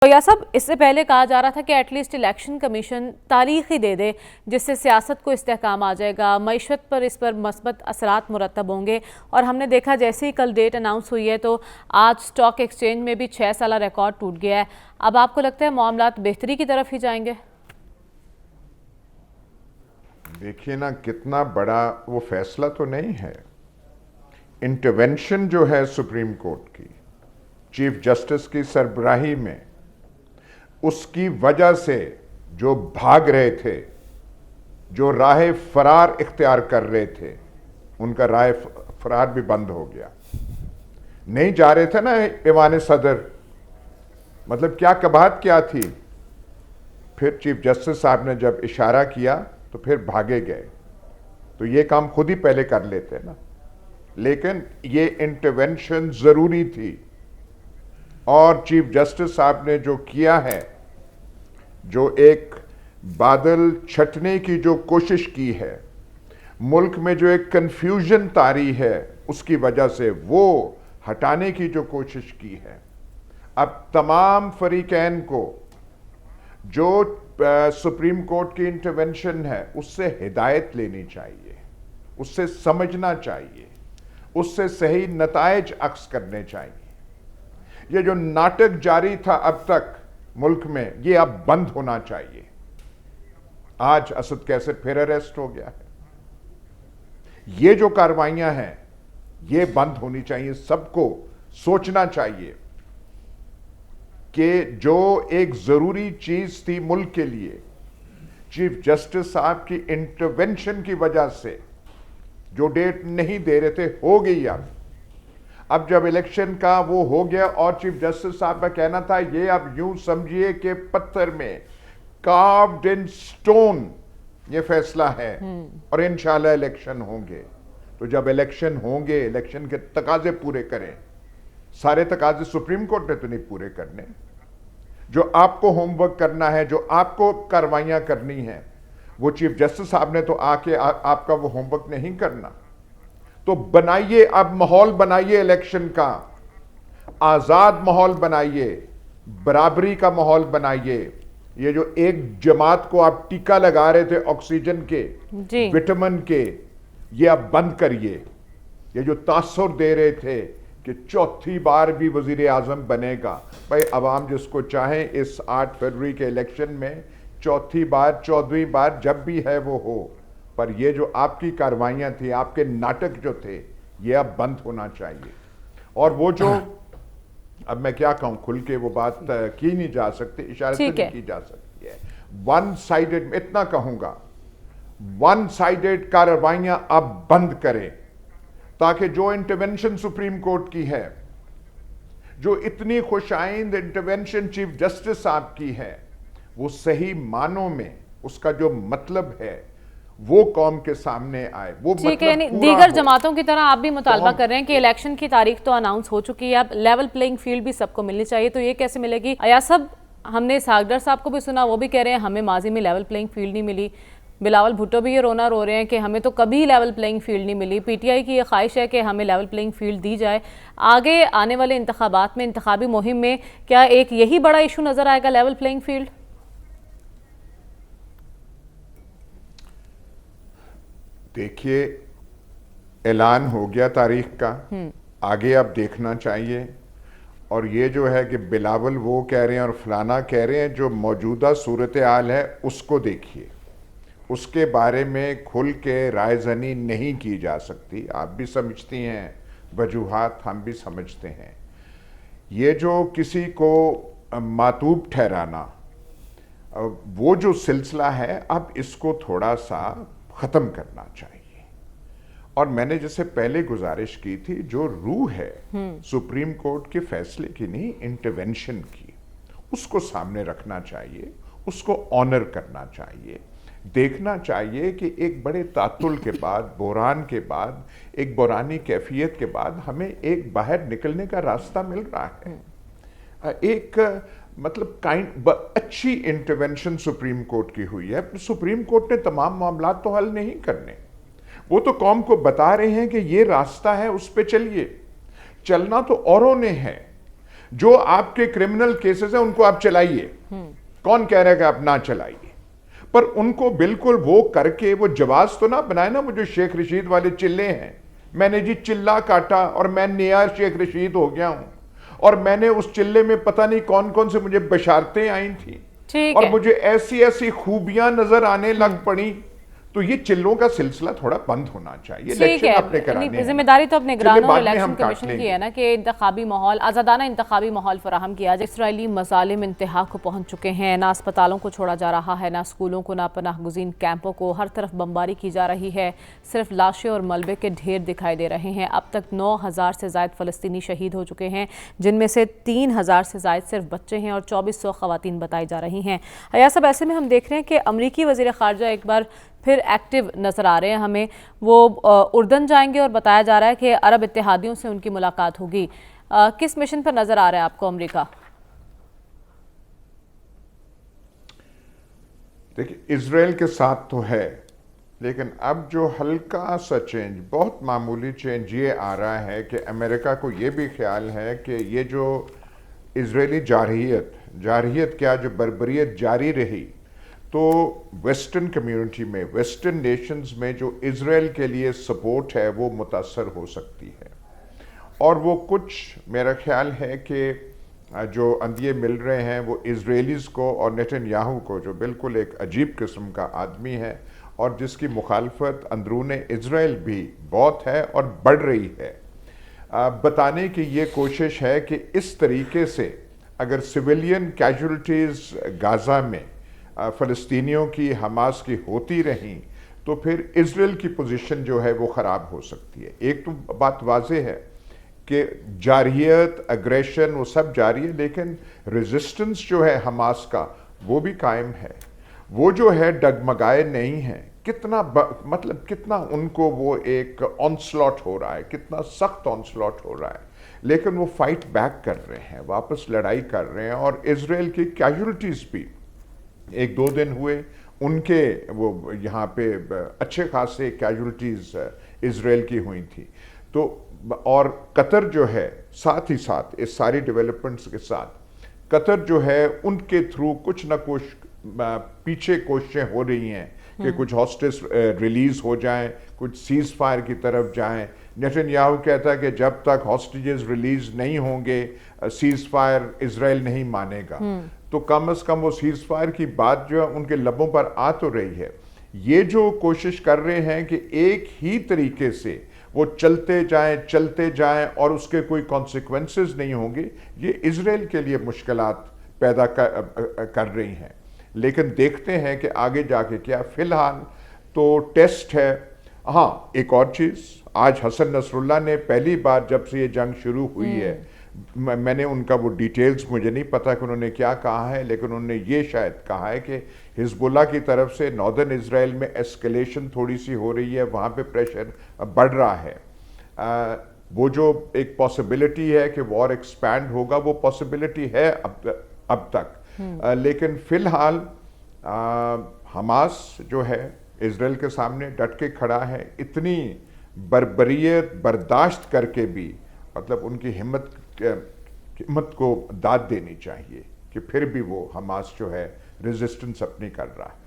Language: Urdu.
تو یا صاحب اس سے پہلے کہا جا رہا تھا کہ ایٹ لیسٹ الیکشن کمیشن تاریخ ہی دے دے جس سے سیاست کو استحکام آ جائے گا، معیشت پر اس پر مثبت اثرات مرتب ہوں گے، اور ہم نے دیکھا جیسے ہی کل ڈیٹ اناؤنس ہوئی ہے تو آج سٹاک ایکسچینج میں بھی 6 سالہ ریکارڈ ٹوٹ گیا ہے۔ اب آپ کو لگتا ہے معاملات بہتری کی طرف ہی جائیں گے؟ دیکھیے نا کتنا بڑا وہ فیصلہ تو نہیں ہے، انٹرونشن جو ہے سپریم کورٹ کی چیف جسٹس کی سربراہی میں، اس کی وجہ سے جو بھاگ رہے تھے، جو راہ فرار اختیار کر رہے تھے، ان کا راہ فرار بھی بند ہو گیا۔ نہیں جا رہے تھے نا ایوان صدر، مطلب کیا کباہت کیا تھی، پھر چیف جسٹس صاحب نے جب اشارہ کیا تو پھر بھاگے گئے، تو یہ کام خود ہی پہلے کر لیتے نا، لیکن یہ انٹرونشن ضروری تھی۔ اور چیف جسٹس صاحب نے جو کیا ہے، جو ایک بادل چھٹنے کی جو کوشش کی ہے، ملک میں جو ایک کنفیوژن طاری ہے اس کی وجہ سے وہ ہٹانے کی جو کوشش کی ہے، اب تمام فریقین کو جو سپریم کورٹ کی انٹرونشن ہے اس سے ہدایت لینی چاہیے، اس سے سمجھنا چاہیے، اس سے صحیح نتائج اخذ کرنے چاہیے۔ یہ جو ناٹک جاری تھا اب تک ملک میں، یہ اب بند ہونا چاہیے۔ آج اسد کیسٹ پھر اریسٹ ہو گیا ہے، یہ جو کاروائیاں ہیں یہ بند ہونی چاہیے۔ سب کو سوچنا چاہیے کہ جو ایک ضروری چیز تھی ملک کے لیے، چیف جسٹس صاحب کی انٹرونشن کی وجہ سے جو ڈیٹ نہیں دے رہے تھے ہو گئی۔ اب جب الیکشن کا وہ ہو گیا اور چیف جسٹس صاحب کا کہنا تھا یہ اب یوں سمجھیے کہ پتھر میں کاروڈ ان سٹون یہ فیصلہ ہے، اور انشاءاللہ الیکشن ہوں گے۔ تو جب الیکشن ہوں گے، الیکشن کے تقاضے پورے کریں۔ سارے تقاضے سپریم کورٹ نے تو نہیں پورے کرنے، جو آپ کو ہوم ورک کرنا ہے، جو آپ کو کاروائیاں کرنی ہیں، وہ چیف جسٹس صاحب نے تو آ کے آپ کا وہ ہوم ورک نہیں کرنا۔ تو بنائیے، اب ماحول بنائیے الیکشن کا، آزاد ماحول بنائیے، برابری کا ماحول بنائیے۔ یہ جو ایک جماعت کو آپ ٹیکہ لگا رہے تھے آکسیجن کے، وٹامن کے، یہ اب بند کریے۔ یہ جو تاثر دے رہے تھے کہ چوتھی بار بھی وزیر اعظم بنے گا، بھائی عوام جس کو چاہیں اس 8 فروری کے الیکشن میں چوتھی بار، 14ویں بار جب بھی ہے وہ ہو، پر یہ جو آپ کی کاروائیاں تھیں، آپ کے ناٹک جو تھے، یہ اب بند ہونا چاہیے۔ اور وہ جو اب میں کیا کہوں، کھل کے وہ بات کی نہیں جا سکتی، اشارے سے نہیں کی جا سکتی ہے۔ ون سائیڈڈ، اتنا کہوں گا، ون سائیڈڈ کاروائیاں اب بند کریں، تاکہ جو انٹرونشن سپریم کورٹ کی ہے، جو اتنی خوش آئند انٹرونشن چیف جسٹس صاحب کی ہے، وہ صحیح معنوں میں اس کا جو مطلب ہے وہ قوم کے سامنے آئے، وہ ٹھیک ہے۔ مطلب یعنی پورا دیگر ہو۔ جماعتوں کی طرح آپ بھی مطالبہ کر رہے ہیں کہ الیکشن کی تاریخ تو اناؤنس ہو چکی ہے، اب لیول پلینگ فیلڈ بھی سب کو ملنی چاہیے، تو یہ کیسے ملے گی؟ ایاز صاحب، ہم نے اسحاق ڈار صاحب کو بھی سنا، وہ بھی کہہ رہے ہیں ہمیں ماضی میں لیول پلینگ فیلڈ نہیں ملی۔ بلاول بھٹو بھی یہ رونا رو رہے ہیں کہ ہمیں تو کبھی لیول پلینگ فیلڈ نہیں ملی۔ پی ٹی آئی کی یہ خواہش ہے کہ ہمیں لیول پلینگ فیلڈ دی جائے۔ آگے آنے والے انتخابات میں، انتخابی مہم میں، کیا ایک یہی بڑا ایشو نظر آئے گا، لیول پلینگ فیلڈ؟ دیکھیے، اعلان ہو گیا تاریخ کا، آگے اب دیکھنا چاہیے۔ اور یہ جو ہے کہ بلاول وہ کہہ رہے ہیں اور فلانا کہہ رہے ہیں، جو موجودہ صورتحال ہے اس کو دیکھیے، اس کے بارے میں کھل کے رائے زنی نہیں کی جا سکتی۔ آپ بھی سمجھتی ہیں وجوہات، ہم بھی سمجھتے ہیں۔ یہ جو کسی کو معتوب ٹھہرانا، وہ جو سلسلہ ہے، اب اس کو تھوڑا سا ختم کرنا چاہیے۔ اور میں نے جیسے پہلے گزارش کی تھی، جو روح ہے سپریم کورٹ کے فیصلے کی نہیں، انٹرونشن کی، اس کو سامنے رکھنا چاہیے، اس کو آنر کرنا چاہیے۔ دیکھنا چاہیے کہ ایک بڑے تعطل کے بعد، بحران کے بعد، ایک بحرانی کیفیت کے بعد ہمیں ایک باہر نکلنے کا راستہ مل رہا ہے۔ ایک مطلب اچھی انٹرونشن سپریم کورٹ کی ہوئی ہے۔ سپریم کورٹ نے تمام معاملات تو حل نہیں کرنے، وہ تو قوم کو بتا رہے ہیں کہ یہ راستہ ہے، اس پہ چلیے۔ چلنا تو اوروں نے ہے، جو آپ کے کرمنل کیسز ہیں ان کو آپ چلائیے، کون کہہ رہا ہے کہ آپ نہ چلائیے، پر ان کو بالکل وہ کر کے وہ جواز تو نہ بنائے نا، وہ جو شیخ رشید والے چلے ہیں، میں نے جی چلہ کاٹا اور میں نیا شیخ رشید ہو گیا ہوں، اور میں نے اس چلے میں پتہ نہیں کون کون سے مجھے بشارتیں آئی تھیں اور مجھے ایسی ایسی خوبیاں نظر آنے لگ پڑی، تو یہ چلوں کا سلسلہ تھوڑا بند ہونا چاہیے۔ ٹھیک ہے، ذمہ داری تو اپنے نگرانوں اور الیکشن کمیشن کی ہے نا کہ انتخابی ماحول، آزادانہ انتخابی ماحول فراہم کیا جائے۔ اسرائیلی مظالم انتہا کو پہنچ چکے ہیں، نہ اسپتالوں کو چھوڑا جا رہا ہے، نہ اسکولوں کو، نہ پناہ گزین کیمپوں کو، ہر طرف بمباری کی جا رہی ہے، صرف لاشیں اور ملبے کے ڈھیر دکھائی دے رہے ہیں۔ اب تک 9,000 سے زائد فلسطینی شہید ہو چکے ہیں، جن میں سے 3,000 سے زائد صرف بچے ہیں اور 2,400 خواتین بتائی جا رہی ہیں۔ ایاز صاحب، ایسے میں ہم دیکھ رہے ہیں کہ امریکی وزیر خارجہ ایک بار پھر ایکٹیو نظر آ رہے ہیں ہمیں، وہ اردن جائیں گے اور بتایا جا رہا ہے کہ عرب اتحادیوں سے ان کی ملاقات ہوگی۔ کس مشن پر نظر آ رہا ہے آپ کو امریکہ؟ دیکھیں، اسرائیل کے ساتھ تو ہے، لیکن اب جو ہلکا سا چینج، بہت معمولی چینج یہ آ رہا ہے کہ امریکہ کو یہ بھی خیال ہے کہ یہ جو اسرائیلی جارحیت کیا، جو بربریت جاری رہی، تو ویسٹرن کمیونٹی میں، ویسٹرن نیشنز میں جو اسرائیل کے لیے سپورٹ ہے وہ متاثر ہو سکتی ہے، اور وہ کچھ میرا خیال ہے کہ جو اندیے مل رہے ہیں وہ اسرائیلیز کو اور نیتن یاہو کو، جو بالکل ایک عجیب قسم کا آدمی ہے اور جس کی مخالفت اندرون اسرائیل بھی بہت ہے اور بڑھ رہی ہے، بتانے کی یہ کوشش ہے کہ اس طریقے سے اگر سویلین کیجولٹیز غازہ میں فلسطینیوں کی، حماس کی ہوتی رہیں تو پھر اسرائیل کی پوزیشن جو ہے وہ خراب ہو سکتی ہے۔ ایک تو بات واضح ہے کہ جارحیت، اگریشن وہ سب جاری ہے، لیکن ریزسٹنس جو ہے حماس کا وہ بھی قائم ہے، وہ جو ہے ڈگمگائے نہیں ہیں، کتنا ان کو وہ ایک آنسلاٹ ہو رہا ہے، کتنا سخت آنسلاٹ ہو رہا ہے، لیکن وہ فائٹ بیک کر رہے ہیں، واپس لڑائی کر رہے ہیں، اور اسرائیل کی کیجولٹیز بھی 1-2 دن ہوئے ان کے، وہ یہاں پہ اچھے خاصے کیجولٹیز اسرائیل کی ہوئی تھی، تو اور قطر جو ہے ساتھ ہی ساتھ اس ساری ڈیولپمنٹس کے ساتھ قطر جو ہے ان کے تھرو کچھ نہ کچھ پیچھے کوششیں ہو رہی ہیں کہ کچھ ہاسٹیج ریلیز ہو جائیں، کچھ سیز فائر کی طرف جائیں۔ نیتن یاہو کہتا ہے کہ جب تک ہاسٹیجز ریلیز نہیں ہوں گے سیز فائر اسرائیل نہیں مانے گا، تو کم از کم وہ سیز فائر کی بات جو ہے ان کے لبوں پر آ تو رہی ہے۔ یہ جو کوشش کر رہے ہیں کہ ایک ہی طریقے سے وہ چلتے جائیں اور اس کے کوئی کانسیکوینسز نہیں ہوں گے، یہ اسرائیل کے لیے مشکلات پیدا کر رہی ہیں، لیکن دیکھتے ہیں کہ آگے جا کے کیا۔ فی الحال تو ٹیسٹ ہے۔ ہاں، ایک اور چیز، آج حسن نصر اللہ نے پہلی بار جب سے یہ جنگ شروع ہوئی ہے، میں نے ان کا وہ ڈیٹیلز مجھے نہیں پتا کہ انہوں نے کیا کہا ہے، لیکن انہوں نے یہ شاید کہا ہے کہ حزب اللہ کی طرف سے ناردرن اسرائیل میں ایسکیلیشن تھوڑی سی ہو رہی ہے، وہاں پہ پریشر بڑھ رہا ہے۔ وہ جو ایک پاسبلٹی ہے کہ وار ایکسپینڈ ہوگا، وہ پاسبلٹی ہے اب تک، لیکن فی الحال حماس جو ہے اسرائیل کے سامنے ڈٹ کے کھڑا ہے۔ اتنی بربریت برداشت کر کے بھی مطلب ان کی ہمت کو داد دینی چاہیے کہ پھر بھی وہ حماس جو ہے ریزسٹنس اپنی کر رہا ہے۔